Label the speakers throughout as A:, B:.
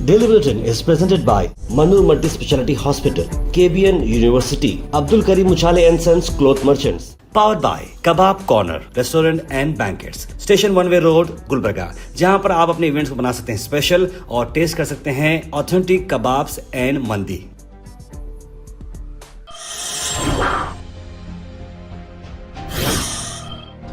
A: Daily Bulletin is presented by Manur Multi Speciality Hospital, KBN University, Abdul Karim Uchale and Sons Cloth Merchants. Powered by Kebab Corner Restaurant and Banquets, Station One Way Road, Gulbarga, जहां पर आप अपने events को बना सकते हैं special और test कर सकते हैं ऑथेंटिक कबाब्स एंड मंदी।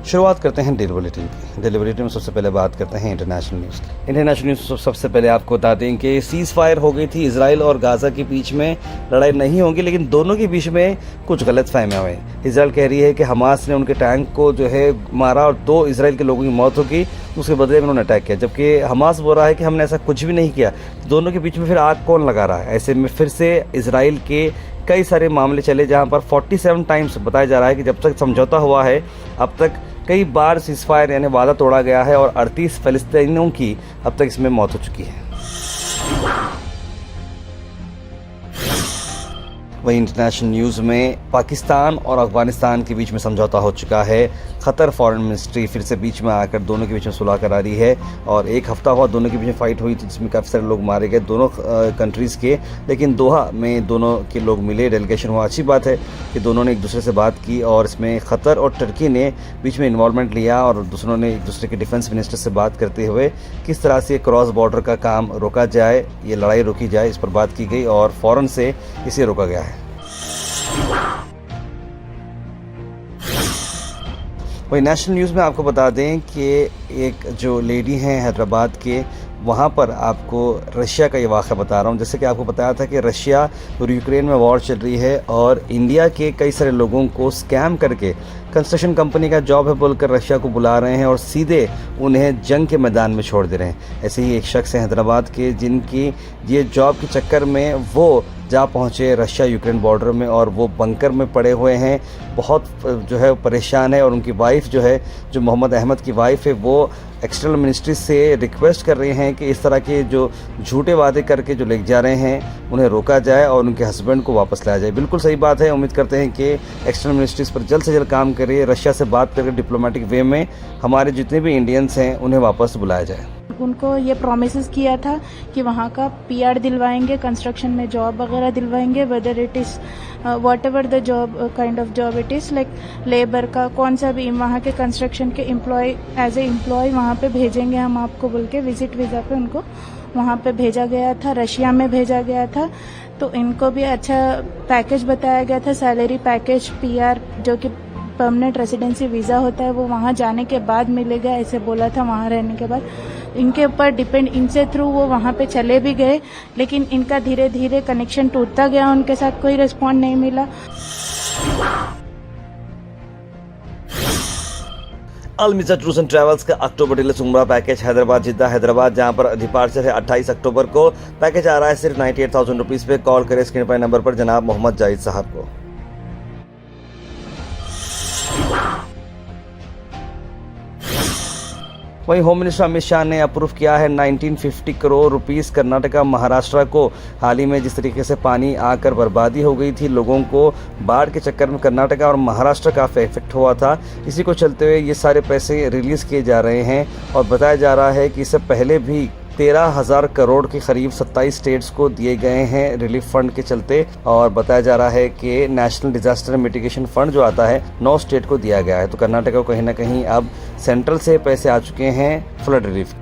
A: शुरुआत करते हैं डेली बुलेटिन की। डेली बुलेटिन में सबसे पहले बात करते हैं इंटरनेशनल न्यूज़ की। इंटरनेशनल न्यूज़ सबसे पहले आपको बता दें कि सीज़ फायर हो गई थी। इजराइल और गाज़ा के बीच में लड़ाई नहीं होगी, लेकिन दोनों के बीच में कुछ गलत फहमियाँ हुई। इजराइल कह रही है कि हमास ने उनके टैंक को जो है मारा और 2 इजराइल के लोगों की मौत होगी, उसके बदले में उन्होंने अटैक किया, जबकि हमास बोल रहा है कि हमने ऐसा कुछ भी नहीं किया। दोनों के बीच में फिर आग कौन लगा रहा है? ऐसे में फिर से इजराइल के कई सारे मामले चले, जहाँ पर 47 टाइम्स बताया जा रहा है कि जब तक समझौता हुआ है अब तक कई बार सीज़फायर यानी वादा तोड़ा गया है और 38 फ़लस्तीनियों की अब तक इसमें मौत हो चुकी है। वहीं इंटरनेशनल न्यूज़ में पाकिस्तान और अफगानिस्तान के बीच में समझौता हो चुका है। क़तर फॉरेन मिनिस्ट्री फिर से बीच में आकर दोनों के बीच में सुलह करा रही है और एक हफ्ता हुआ दोनों के बीच में फ़ाइट हुई थी, जिसमें काफ़ी सारे लोग मारे गए दोनों कंट्रीज़ के, लेकिन दोहा में दोनों के लोग मिले, डेलीगेशन हुआ। अच्छी बात है कि दोनों ने एक दूसरे से बात की और इसमें क़तर और टर्की ने बीच में इन्वॉल्वमेंट लिया और दूसरों ने एक दूसरे के डिफेंस मिनिस्टर से बात करते हुए किस तरह से क्रॉस बॉर्डर का काम रोका जाए, ये लड़ाई रोकी जाए, इस पर बात की गई और फ़ौरन से इसे रोका गया है। वही नेशनल न्यूज़ में आपको बता दें कि एक जो लेडी हैं हैदराबाद के, वहाँ पर आपको रशिया का ये वाक़या बता रहा हूँ। जैसे कि आपको बताया था कि रशिया और यूक्रेन में वॉर चल रही है और इंडिया के कई सारे लोगों को स्कैम करके कंस्ट्रक्शन कंपनी का जॉब है बोलकर रशिया को बुला रहे हैं और सीधे उन्हें जंग के मैदान में छोड़ दे रहे हैं। ऐसे ही एक शख्स है हैदराबाद के, जिनकी ये जॉब के चक्कर में वो जा पहुँचे रशिया यूक्रेन बॉर्डर में और वो बंकर में पड़े हुए हैं, बहुत जो है परेशान है। और उनकी वाइफ जो है, जो मोहम्मद अहमद की वाइफ है, वो एक्सटर्नल मिनिस्ट्री से रिक्वेस्ट कर रहे हैं कि इस तरह के जो झूठे वादे करके जो ले जा रहे हैं उन्हें रोका जाए और उनके हस्बैंड को वापस लाया जाए। बिल्कुल सही बात है। उम्मीद करते हैं कि एक्सटर्नल मिनिस्ट्रीज़ पर जल्द से जल्द काम करिए, रशिया से बात करके डिप्लोमेटिक वे में हमारे जितने भी इंडियंस हैं उन्हें वापस बुलाया जाए।
B: उनको ये प्रॉमिसेस किया था कि वहाँ का PR दिलवाएंगे, कंस्ट्रक्शन में जॉब वगैरह दिलवाएंगे, whether it is whatever the job kind of job it is, like labour का कौन सा भी, वहाँ के कंस्ट्रक्शन के एम्प्लॉय एज ए एम्प्लॉय वहाँ पे भेजेंगे हम आपको बोल के विजिट वीज़ा पे उनको वहाँ पे भेजा गया था, रशिया में भेजा गया था। तो इनको भी अच्छा पैकेज बताया गया था, सैलरी पैकेज, PR जो कि परमानेंट रेसिडेंसी वीज़ा होता है वो वहाँ जाने के बाद मिलेगा, ऐसे बोला था। वहाँ रहने के बाद इनके ऊपर डिपेंड, इनसे थ्रू वो वहाँ पे चले भी गए, लेकिन इनका धीरे धीरे कनेक्शन टूटता गया, उनके साथ कोई रिस्पॉन्ड नहीं मिला।
A: अल मिर्जा टूर्स एंड ट्रैवल्स का अक्टूबर डिलक्स उम्रा पैकेज हैदराबाद जिद्दा हैदराबाद, जहां पर डिपार्चर है 28 अक्टूबर को। पैकेज आ रहा है सिर्फ 98,000 रुपीज़ पे। कॉल करें स्क्रीन पर नंबर पर जनाब मोहम्मद जाहिद साहब को। वहीं होम मिनिस्टर अमित शाह ने अप्रूव किया है 1950 करोड़ रुपीस कर्नाटका महाराष्ट्र को। हाल ही में जिस तरीके से पानी आकर बर्बादी हो गई थी, लोगों को बाढ़ के चक्कर में कर्नाटका और महाराष्ट्र का इफेक्ट हुआ था, इसी को चलते हुए ये सारे पैसे रिलीज़ किए जा रहे हैं और बताया जा रहा है कि इससे पहले भी 13,000 करोड़ के करीब 27 स्टेट्स को दिए गए हैं रिलीफ फंड के चलते। और बताया जा रहा है कि नेशनल डिजास्टर मिटिगेशन फंड जो आता है 9 स्टेट को दिया गया है। तो कर्नाटक को कहीं ना कहीं अब सेंट्रल से पैसे आ चुके हैं फ्लड रिलीफ।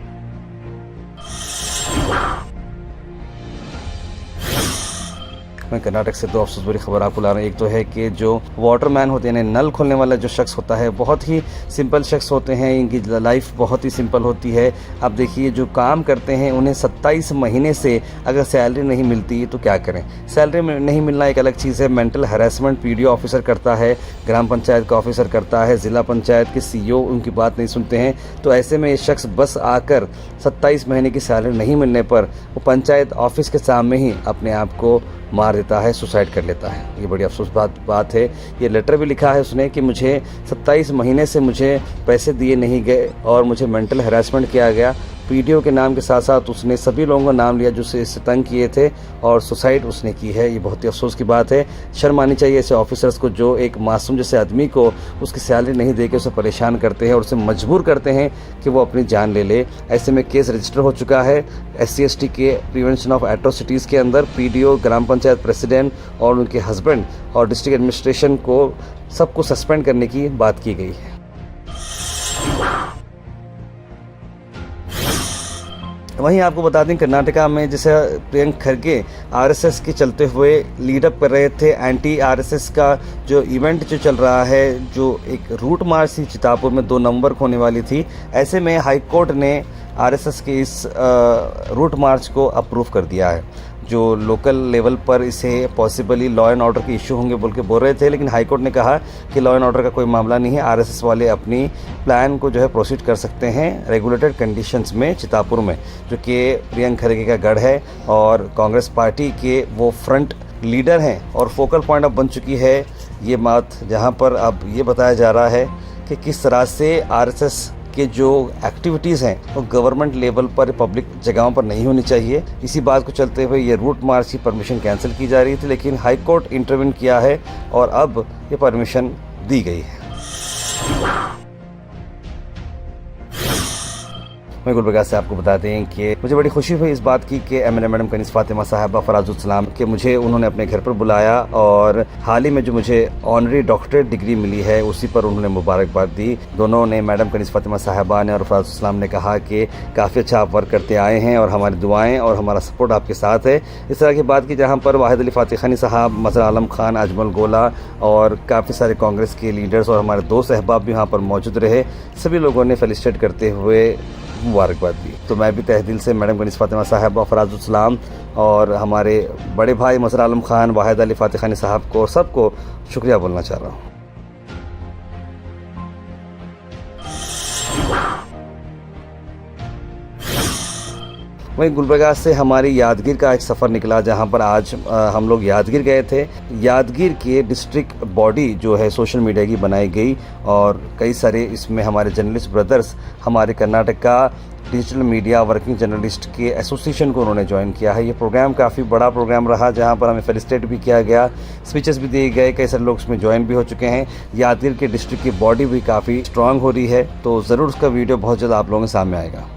A: मैं कर्नाटक से 2 अफसोस बड़ी खबर आपको ला रहा हूँ। एक तो है कि जो वाटरमैन होते हैं, नल खोलने वाला जो शख्स होता है, बहुत ही सिंपल शख्स होते हैं, इनकी लाइफ बहुत ही सिंपल होती है। अब देखिए जो काम करते हैं उन्हें 27 महीने से अगर सैलरी नहीं मिलती तो क्या करें। सैलरी नहीं मिलना एक अलग चीज़ है, मेंटल हैरेसमेंट PDO ऑफिसर करता है, ग्राम पंचायत का ऑफिसर करता है, ज़िला पंचायत के CEO उनकी बात नहीं सुनते हैं। तो ऐसे में ये शख्स बस आकर 27 महीने की सैलरी नहीं मिलने पर वो पंचायत ऑफिस के सामने ही अपने आप को मार देता है, सुसाइड कर लेता है। ये बड़ी अफसोस बात है। ये लेटर भी लिखा है उसने कि मुझे 27 महीने से मुझे पैसे दिए नहीं गए और मुझे मेंटल हैरेसमेंट किया गया, पीडीओ के नाम के साथ साथ उसने सभी लोगों का नाम लिया जो इससे तंग किए थे और सुसाइड उसने की है। ये बहुत ही अफसोस की बात है। शर्म आनी चाहिए ऐसे ऑफिसर्स को जो एक मासूम जैसे आदमी को उसकी सैलरी नहीं दे के उसे परेशान करते हैं और उसे मजबूर करते हैं कि वो अपनी जान ले ले। ऐसे में केस रजिस्टर हो चुका है SC/ST के प्रिवेंशन ऑफ एट्रोसिटीज़ के अंदर। पीडीओ, ग्राम पंचायत प्रेसिडेंट और उनके हस्बैंड और डिस्ट्रिक्ट एडमिनिस्ट्रेशन को सबको सस्पेंड करने की बात की गई है। वहीं आपको बता दें कर्नाटका में जैसे प्रियंक खरगे RSS के चलते हुए लीडअप कर रहे थे एंटी RSS का जो इवेंट जो चल रहा है, जो एक रूट मार्च थी चितापुर में 2 नवंबर को होने वाली थी। ऐसे में हाई कोर्ट ने RSS के इस रूट मार्च को अप्रूव कर दिया है। जो लोकल लेवल पर इसे पॉसिबली लॉ एंड ऑर्डर के इशू होंगे बोल रहे थे, लेकिन हाई कोर्ट ने कहा कि लॉ एंड ऑर्डर का कोई मामला नहीं है। RSS वाले अपनी प्लान को जो है प्रोसीड कर सकते हैं रेगुलेटेड कंडीशंस में चितापुर में, जो कि प्रियंक खरगे का गढ़ है और कांग्रेस पार्टी के वो फ्रंट लीडर हैं और फोकल पॉइंट अब बन चुकी है ये बात, जहाँ पर अब ये बताया जा रहा है कि किस तरह से RSS के जो एक्टिविटीज़ हैं वो गवर्नमेंट लेवल पर, पब्लिक जगहों पर नहीं होनी चाहिए। इसी बात को चलते हुए ये रूट मार्च की परमिशन कैंसिल की जा रही थी, लेकिन हाई कोर्ट इंटरवीन किया है और अब ये परमिशन दी गई है। मैं गुलबर्गा से आपको बता दें कि मुझे बड़ी खुशी हुई इस बात की कि MLA मैडम कनीज़ फातिमा साहिबा फराजुल के मुझे उन्होंने अपने घर पर बुलाया और हाल ही में जो मुझे ऑनरी डॉक्टरेट डिग्री मिली है उसी पर उन्होंने मुबारकबाद दी। दोनों ने, मैडम कनीज़ फातिमा साहिबा ने और फराजुल ने कहा कि काफ़ी अच्छा आप वर्क करते आए हैं और हमारी दुआएँ और हमारा सपोर्ट आपके साथ है। इस तरह की बात की जहाँ पर वाहिद अली फातिखानी साहब, मज़हर आलम खान, अजमल गोला और काफ़ी सारे कांग्रेस के लीडर्स और हमारे दोस्त अहबाब भी वहाँ पर मौजूद रहे। सभी लोगों ने फेलिसिटेट करते हुए मुबारकबाद दी। तो मैं भी तहे दिल से मैडम कनीज़ फातिमा साहिबा, फराजुल और हमारे बड़े भाई मज़हर आलम खान, वाहिद अली फातिखानी साहब को सबको शुक्रिया बोलना चाह रहा हूँ। वहीं गुलबर्गा से हमारी यादगीर का एक सफ़र निकला, जहां पर आज हम लोग यादगीर गए थे। यादगीर के डिस्ट्रिक्ट बॉडी जो है सोशल मीडिया की बनाई गई और कई सारे इसमें हमारे जर्नलिस्ट ब्रदर्स, हमारे Karnataka digital media working journalist के एसोसिएशन को उन्होंने ज्वाइन किया है। ये प्रोग्राम काफ़ी बड़ा प्रोग्राम रहा, जहां पर हमें फेलिसिटेट भी किया गया, स्पीचेस भी दिए गए, कई सारे लोग उसमें ज्वाइन भी हो चुके हैं। यादगीर के डिस्ट्रिक्ट की बॉडी भी काफ़ी स्ट्रांग हो रही है, तो ज़रूर उसका वीडियो बहुत जल्द आप लोगों के सामने आएगा।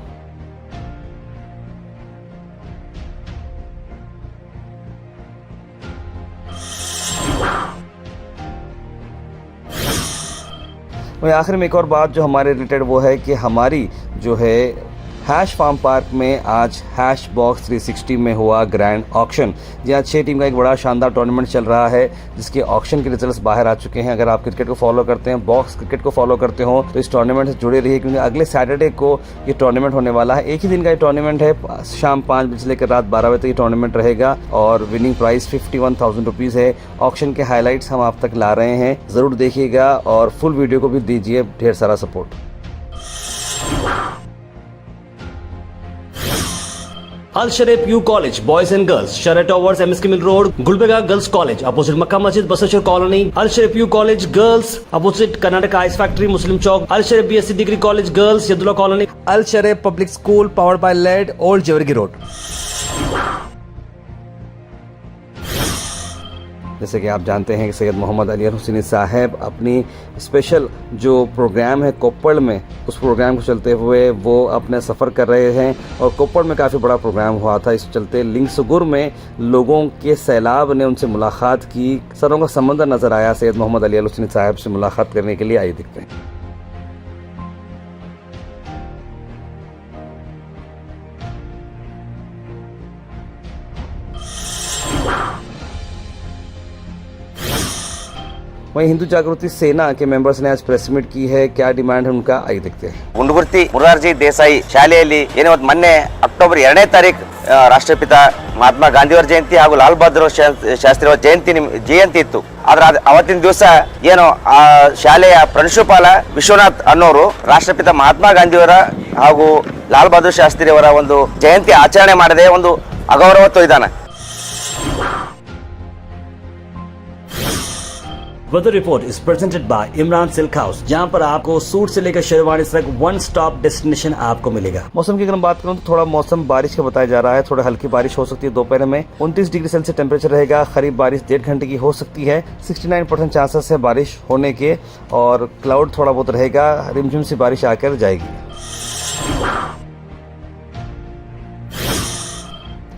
A: वही आखिर में एक और बात जो हमारे रिलेटेड वो है कि हमारी जो है हैश फार्म पार्क में आज हैश बॉक्स 360 में हुआ ग्रैंड ऑक्शन, जहाँ 6 टीम का एक बड़ा शानदार टूर्नामेंट चल रहा है, जिसके ऑक्शन के रिजल्ट्स बाहर आ चुके हैं। अगर आप क्रिकेट को फॉलो करते हैं, बॉक्स क्रिकेट को फॉलो करते हो, तो इस टूर्नामेंट से जुड़े रहिए, क्योंकि अगले सैटरडे को ये टूर्नामेंट होने वाला है। एक ही दिन का ये टूर्नामेंट है, शाम 5 बजे से लेकर रात 12 बजे तक ये टूर्नामेंट रहेगा और विनिंग प्राइस 51,000 रुपीज़ है। ऑक्शन के हाईलाइट्स हम आप तक ला रहे हैं, ज़रूर देखिएगा और फुल वीडियो को भी दीजिए ढेर सारा support.
C: Al Sharif U college boys and girls, Sharah towers, MSK mill road, Gulbarga girls college opposite Makka Masjid, Basaveshwar colony. Al Sharif U college girls opposite Karnataka ice factory, Muslim Chowk. Al Sharif BSc degree college girls, Yadulla colony.
A: Al Sharif public school powered by led, old Jewargi road. जैसे कि आप जानते हैं कि सैयद मोहम्मद अली हुसैनी साहब अपनी special जो programme है कोप्पड़ में, उस प्रोग्राम को चलते हुए वो अपने सफ़र कर रहे हैं और कोप्पड़ में काफ़ी बड़ा प्रोग्राम हुआ था। इस चलते लिंगसुगुर में लोगों के सैलाब ने उनसे मुलाकात की, सरों का समंदर नज़र आया। सैयद मोहम्मद अली हुसैनी साहब से मुलाकात करने के लिए आए दिखते हैं। वहीं हिंदू जागृति सेना के मेंबर्स ने आज प्रेस मीट की है। क्या डिमांड है उनका, आइए देखते हैं।
D: ಗುಂಡುಗುರ್ತಿ ಮುರಾರ್ಜಿ ದೇಸಾಯಿ ಶಾಲೆಯಲ್ಲಿ ಏನೋ ಮೊನ್ನೆ ಅಕ್ಟೋಬರ್ 2ನೇ ತಾರೀಕು ರಾಷ್ಟ್ರಪಿತ ಮಹಾತ್ಮ ಗಾಂಧಿಯವರ ಜಯಂತಿ ಹಾಗೂ ಲಾಲ್ ಬಹದ್ದೂರ್ ಶಾಸ್ತ್ರಿ ಅವರ ಜಯಂತಿ ಇತ್ತು. ಆದ್ರೆ ಅವತ್ತಿನ ದಿವಸ ಏನು ಆ ಶಾಲೆಯ ಪ್ರಾಂಶುಪಾಲ ವಿಶ್ವನಾಥ್ ಅನ್ನೋರು ರಾಷ್ಟ್ರಪಿತ ಮಹಾತ್ಮ ಗಾಂಧಿಯವರ ಹಾಗೂ ಲಾಲ್ ಬಹದ್ದೂರ್ ಶಾಸ್ತ್ರಿ ಅವರ ಒಂದು ಜಯಂತಿ ಆಚರಣೆ ಮಾಡದೆ ಒಂದು ಅಗೌರವ ತೊಯ್ದಾನೆ.
C: Weather report is presented by Imran silk house, जहां पर आपको सूट से लेकर शेरवानी तक वन स्टॉप डेस्टिनेशन आपको मिलेगा।
A: मौसम की अगर हम बात करूं तो थोड़ा मौसम बारिश का बताया जा रहा है। थोड़ा हल्की बारिश हो सकती है दोपहर में। 29 डिग्री सेल्सियस टेम्परेचर रहेगा। करीब बारिश 1.5 घंटे की हो सकती है। 69% चांसेस है बारिश होने के, और क्लाउड थोड़ा बहुत रहेगा। रिमझिम सी बारिश आकर जाएगी।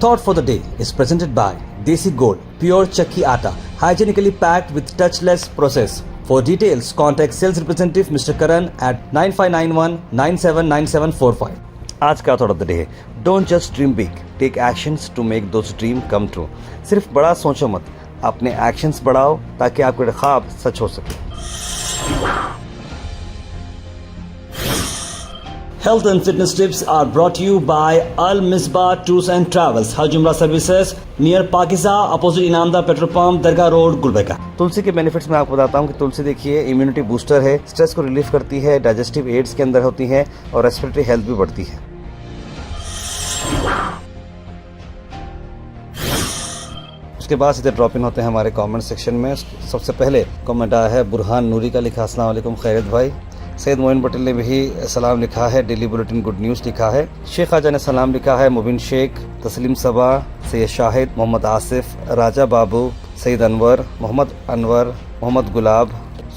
C: Thought for the day is presented by Desi Gold, pure chakki atta, hygienically packed with touchless process. For details, contact sales representative Mr. Karan at 9591 979745.
A: आज का थॉट ऑफ द डे है, don't just dream big, take actions to make those dream come true. सिर्फ बड़ा सोचो मत, अपने actions बढ़ाओ ताकि आपके ख्वाब सच हो सके।
C: Health and fitness tips are brought to you by Al Misbah Tours and Travels, Hajj Umrah Services, near Pakiza, opposite Inamda Petrol Pump, Dargah Road, Gulbeka.
A: तुलसी के बेनिफिट्स मैं आपको बताता हूँ कि तुलसी देखिए इम्यूनिटी बूस्टर है, स्ट्रेस को रिलीफ करती है, डाइजेस्टिव एड्स के अंदर होती है और रेस्पिरेटरी हेल्थ भी बढ़ती है। उसके बाद सीधे ड्रॉप इन होते हैं हमारे कमेंट सेक्शन में। सबसे पहले कमेंट आया है बुरहान नूरी का, लिखा अस्सलाम वालेकुम खैरियत भाई। सैयद मोइन पटेल ने भी सलाम लिखा है। डेली बुलेटिन गुड न्यूज़ लिखा है। शेख आजा ने सलाम लिखा है। मुबिन शेख, तस्लीम सबा, सैयद शाहिद, मोहम्मद आसिफ, राजा बाबू, सैयद अनवर, मोहम्मद गुलाब,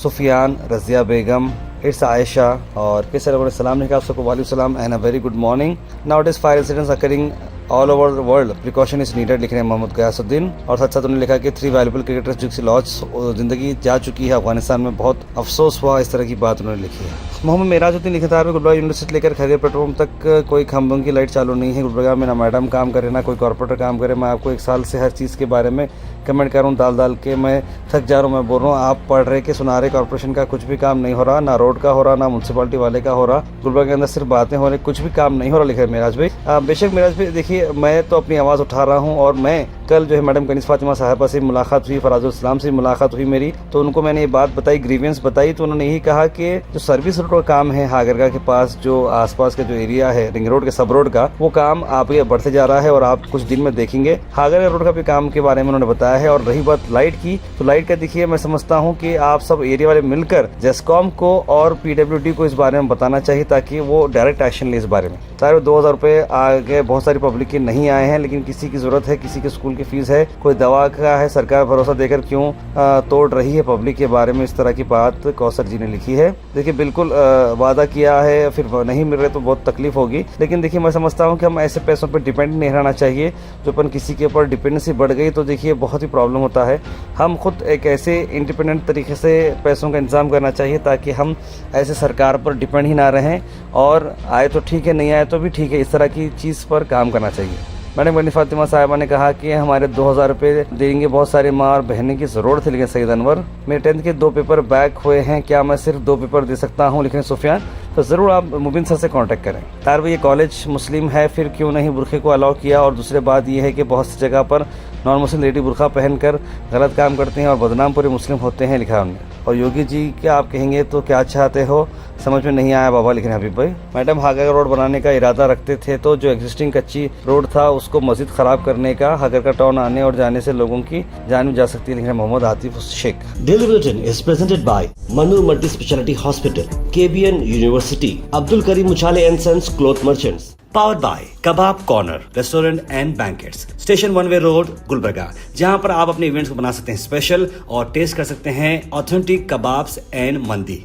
A: सुफियान, रज़िया बेगम, इट्स आयशा और कई सारे लोगों ने सलाम लिखा। आप सबको वालेकुम सलाम and a very good morning. Now it is fire incidents occurring all over the world, precaution is needed, लिख रहे हैं मोहम्मद गयासुद्दीन। और साथ साथ उन्होंने लिखा कि 3 वैल्यूबल क्रिकेटर्स जिनकी लॉस जिंदगी जा चुकी है अफगानिस्तान में, बहुत अफसोस हुआ। इस तरह की बात उन्होंने लिखी है। मोहम्मद मेराजुद्दीन लिखे था गुलबर्गा यूनिवर्सिटी लेकर खैरियत पेट्रोल पंप तक कोई खंभों की लाइट चालू नहीं है गुलबर्गा में, ना मैडम काम करे ना कोई कॉर्पोरेटर काम करे। मैं आपको 1 साल से हर चीज़ के बारे में कमेंट कर रहा हूँ, डाल के मैं थक जा रहा हूँ। मैं बोल रहा हूँ आप पढ़ रहे कि सुना रहे, कॉर्पोरेशन का कुछ भी काम नहीं हो रहा, ना रोड का हो रहा, ना म्यूनसिपालिटी वाले का हो रहा। गुलबर्गा के अंदर सिर्फ बातें हो रही, कुछ भी काम नहीं हो रहा, लिखे मेराज भाई। बेशक मेराज भाई देखिए, मैं तो अपनी आवाज़ उठा रहा हूँ और मैं कल जो है मैडम कनीस फातिमा साहिबा से मुलाकात हुई, फराजुल इस्लाम से मुलाकात हुई मेरी, तो उनको मैंने ये बात बताई, ग्रीवियंस बताई, तो उन्होंने यही कहा कि जो सर्विस रोड का काम है हागरगा के पास, जो आसपास का जो एरिया है रिंग रोड के सब रोड का, वो काम आप ये बढ़ते जा रहा है और आप कुछ दिन में देखेंगे। हागरगा रोड का भी काम के बारे में उन्होंने बताया है। और रही बात लाइट की, तो लाइट का देखिए मैं समझता हूँ कि आप सब एरिया वाले मिलकर जेस्कॉम को और PWD को इस बारे में बताना चाहिए ताकि वो डायरेक्ट एक्शन ले इस बारे में। सारे 2000 रुपये आगे बहुत सारी पब्लिक के नहीं आए हैं, लेकिन किसी की जरूरत है, किसी के स्कूल की फीस है, कोई दवा का है, सरकार भरोसा देकर क्यों तोड़ रही है पब्लिक के बारे में, इस तरह की बात कौसर जी ने लिखी है। देखिए बिल्कुल वादा किया है फिर नहीं मिल रहे तो बहुत तकलीफ होगी, लेकिन देखिए मैं समझता हूँ कि हम ऐसे पैसों पर डिपेंड नहीं रहना चाहिए। जो अपन किसी के ऊपर डिपेंडेंसी बढ़ गई तो देखिए बहुत ही प्रॉब्लम होता है। हम खुद एक ऐसे इंडिपेंडेंट तरीके से पैसों का इंतजाम करना चाहिए ताकि हम ऐसे सरकार पर डिपेंड ही ना रहें, और आए तो ठीक है, नहीं आए तो भी ठीक है, इस तरह की चीज़ पर काम करना चाहिए। मैडम कनीस फातिमा साहिबा ने कहा कि हमारे 2000 रुपये देंगे, बहुत सारे माँ और बहनें की ज़रूरत है, लेकिन सैयद अनवर मेरे 10th के 2 पेपर बैक हुए हैं, क्या मैं सिर्फ 2 पेपर दे सकता हूँ, लिखें सुफियान। तो ज़रूर आप मुबिन सर से कांटेक्ट करें। तार भाई ये कॉलेज मुस्लिम है, फिर क्यों नहीं बुरखे को अलाउ किया। और दूसरी बात यह है कि बहुत सी जगह पर नॉन मुस्लिम लेडी बुरखा पहनकर गलत काम करते हैं और बदनाम पूरे मुस्लिम होते हैं, लिखा उन्होंने। और योगी जी क्या आप कहेंगे तो क्या चाहते हो, समझ में नहीं आया बाबा, लिख रहे हैं हबीब भाई। मैडम हागरगा रोड बनाने का इरादा रखते थे तो जो एग्जिस्टिंग कच्ची रोड था उसको मजीद ख़राब करने का, हागरगा टाउन आने और जाने से लोगों की जान भी जा सकती है, लिख रहे हैं Mohammed Atif Sheikh.
C: Daily bulletin is presented by Manur multi speciality hospital, KBN university, Abdul Karim Muchhale and sons cloth merchants, powered by kebab corner restaurant and banquets, station 1 way road Gulbarga, जहां पर आप अपने इवेंट्स को बना सकते हैं स्पेशल और टेस्ट कर सकते हैं ऑथेंटिक कबाब्स एंड मंदी।